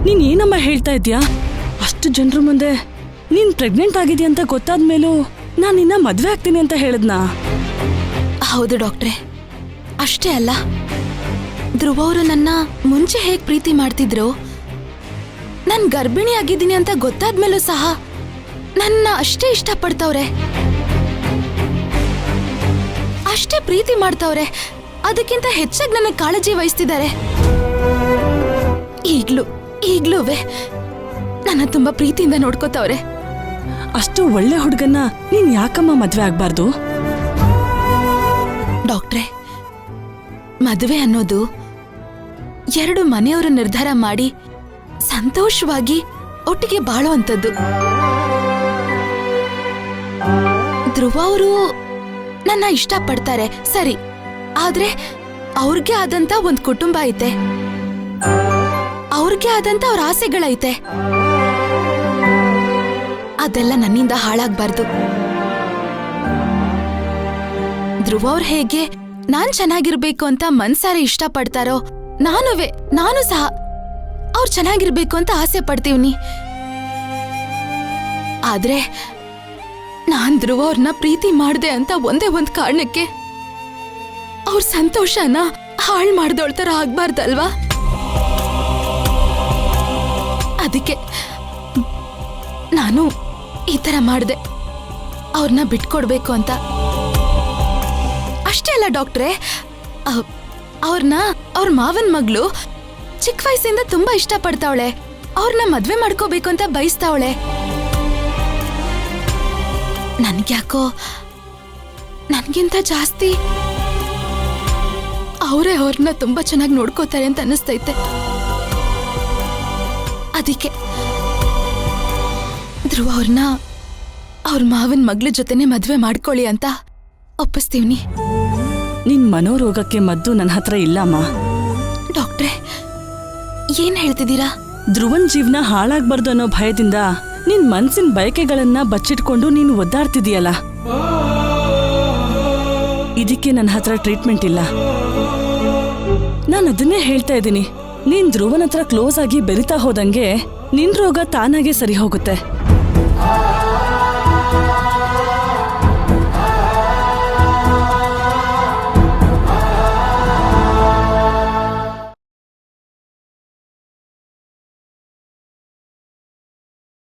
ನೀನ್ ಏನಮ್ಮ ಹೇಳ್ತಾ ಇದ್ಯಾ? ಅಷ್ಟು ಜನರ ಮುಂದೆ ನೀನ್ ಪ್ರೆಗ್ನೆಂಟ್ ಆಗಿದ್ಯಾ ಅಂತ ಗೊತ್ತಾದ್ಮೇಲೂ ನಾನ್ ನಿನ್ನ ಮದ್ವೆ ಆಗ್ತೀನಿ ಅಂತ ಹೇಳದ್ನಾ? ಹೌದು ಡಾಕ್ಟ್ರೆ, ಅಷ್ಟೇ ಅಲ್ಲ, ಧ್ರುವ ಅವರು ನನ್ನ ಮುಂಚೆ ಹೇಗ್ ಪ್ರೀತಿ ಮಾಡ್ತಿದ್ರು, ನಾನ್ ಗರ್ಭಿಣಿ ಆಗಿದ್ದೀನಿ ಅಂತ ಗೊತ್ತಾದ್ಮೇಲೂ ಸಹ ನನ್ನ ಅಷ್ಟೇ ಇಷ್ಟಪಡ್ತವ್ರೆ, ಅಷ್ಟೇ ಪ್ರೀತಿ ಮಾಡ್ತವ್ರೆ. ಅದಕ್ಕಿಂತ ಹೆಚ್ಚಾಗಿ ನನ್ನ ಕಾಳಜಿ ವಹಿಸ್ತಿದ್ದಾರೆ. ಈಗ್ಲೂವೆ ನನ್ನ ತುಂಬಾ ಪ್ರೀತಿಯಿಂದ ನೋಡ್ಕೋತವ್ರೆ. ಅಷ್ಟು ಒಳ್ಳೆ ಹುಡುಗನ್ನ ನೀನ್ ಯಾಕಮ್ಮ ಮದ್ವೆ ಆಗ್ಬಾರ್ದು? ಡಾಕ್ಟ್ರೆ, ಮದುವೆ ಅನ್ನೋದು ಎರಡು ಮನೆಯವರು ನಿರ್ಧಾರ ಮಾಡಿ ಸಂತೋಷವಾಗಿ ಒಟ್ಟಿಗೆ ಬಾಳೋ ಅಂತದ್ದು. ಧ್ರುವ ಅವರು ನನ್ನ ಇಷ್ಟಪಡ್ತಾರೆ ಸರಿ, ಆದ್ರೆ ಅವ್ರಿಗೆ ಆದಂತ ಒಂದ್ ಕುಟುಂಬ ಐತೆ, ಅವ್ರಿಗೆ ಆದಂತ ಅವ್ರ ಆಸೆಗಳೈತೆ. ಅದೆಲ್ಲ ನನ್ನಿಂದ ಹಾಳಾಗ್ಬಾರ್ದು. ಧ್ರುವ ಅವ್ರು ಹೇಗೆ ನಾನ್ ಚೆನ್ನಾಗಿರ್ಬೇಕು ಅಂತ ಮನ್ಸಾರೆ ಇಷ್ಟಪಡ್ತಾರೋ, ನಾನು ಸಹ ಅವ್ರು ಚೆನ್ನಾಗಿರ್ಬೇಕು ಅಂತ ಆಸೆ ಪಡ್ತೀವ್ನಿ. ಆದ್ರೆ ನಾನ್ ಧ್ರುವ ಅವ್ರನ್ನ ಪ್ರೀತಿ ಮಾಡ್ದೆ ಅಂತ ಒಂದೇ ಒಂದ್ ಕಾರಣಕ್ಕೆ ಅವ್ರ ಸಂತೋಷನ ಹಾಳ್ ಮಾಡ್ದೋಳ್ತರ ಆಗ್ಬಾರ್ದಲ್ವಾ? ಅದಕ್ಕೆ ನಾನು ಈ ತರ ಮಾಡ್ದೆ, ಅವ್ರನ್ನ ಬಿಟ್ಕೊಡ್ಬೇಕು ಅಂತ. ಅಷ್ಟೇ ಅಲ್ಲ ಡಾಕ್ಟ್ರೆ, ಅವ್ರನ್ನ ಅವ್ರ ಮಾವನ್ ಮಗಳು ಚಿಕ್ಕ ವಯಸ್ಸಿಂದ ತುಂಬಾ ಇಷ್ಟಪಡ್ತಾವಳೆ, ಅವ್ರನ್ನ ಮದ್ವೆ ಮಾಡ್ಕೋಬೇಕು ಅಂತ ಬಯಸ್ತಾವಳೆ. ನನ್ಗ್ಯಾಕೋ ನನ್ಗಿಂತ ಜಾಸ್ತಿ ಅವರೇ ಅವ್ರನ್ನ ತುಂಬಾ ಚೆನ್ನಾಗಿ ನೋಡ್ಕೋತಾರೆ ಅಂತ ಅನ್ನಿಸ್ತೈತೆ. ಅದಕ್ಕೆ ಧ್ರುವ ಅವ್ರನ್ನ ಅವ್ರ ಮಾವನ್ ಮಗಳ ಜೊತೆನೆ ಮದ್ವೆ ಮಾಡ್ಕೊಳ್ಳಿ ಅಂತ ಒಪ್ಪಿಸ್ತೀವ್ನಿ. ನಿನ್ ಮನೋರೋಗಕ್ಕೆ ಮದ್ದು ನನ್ನ ಹತ್ರ ಇಲ್ಲಮ್ಮ. ಡಾಕ್ಟ್ರೆ, ಏನ್ ಹೇಳ್ತಿದ್ದೀರಾ? ಧ್ರುವನ್ ಜೀವನ ಹಾಳಾಗ್ಬಾರ್ದು ಅನ್ನೋ ಭಯದಿಂದ ನಿನ್ ಮನ್ಸಿನ ಬಯಕೆಗಳನ್ನ ಬಚ್ಚಿಟ್ಕೊಂಡು ನೀನು ಒದ್ದಾಡ್ತಿದೀಯಲ್ಲ, ಇದಕ್ಕೆ ನನ್ನ ಹತ್ರ ಟ್ರೀಟ್ಮೆಂಟ್ ಇಲ್ಲ. ನಾನು ಅದನ್ನೇ ಹೇಳ್ತಾ ಇದ್ದೀನಿ. ನೀನ್ ಧ್ರುವನ್ ಹತ್ರ ಕ್ಲೋಸ್ ಆಗಿ ಬೆರಿತಾ ಹೋದಂಗೆ ನಿನ್ ರೋಗ ತಾನಾಗೆ ಸರಿ ಹೋಗುತ್ತೆ.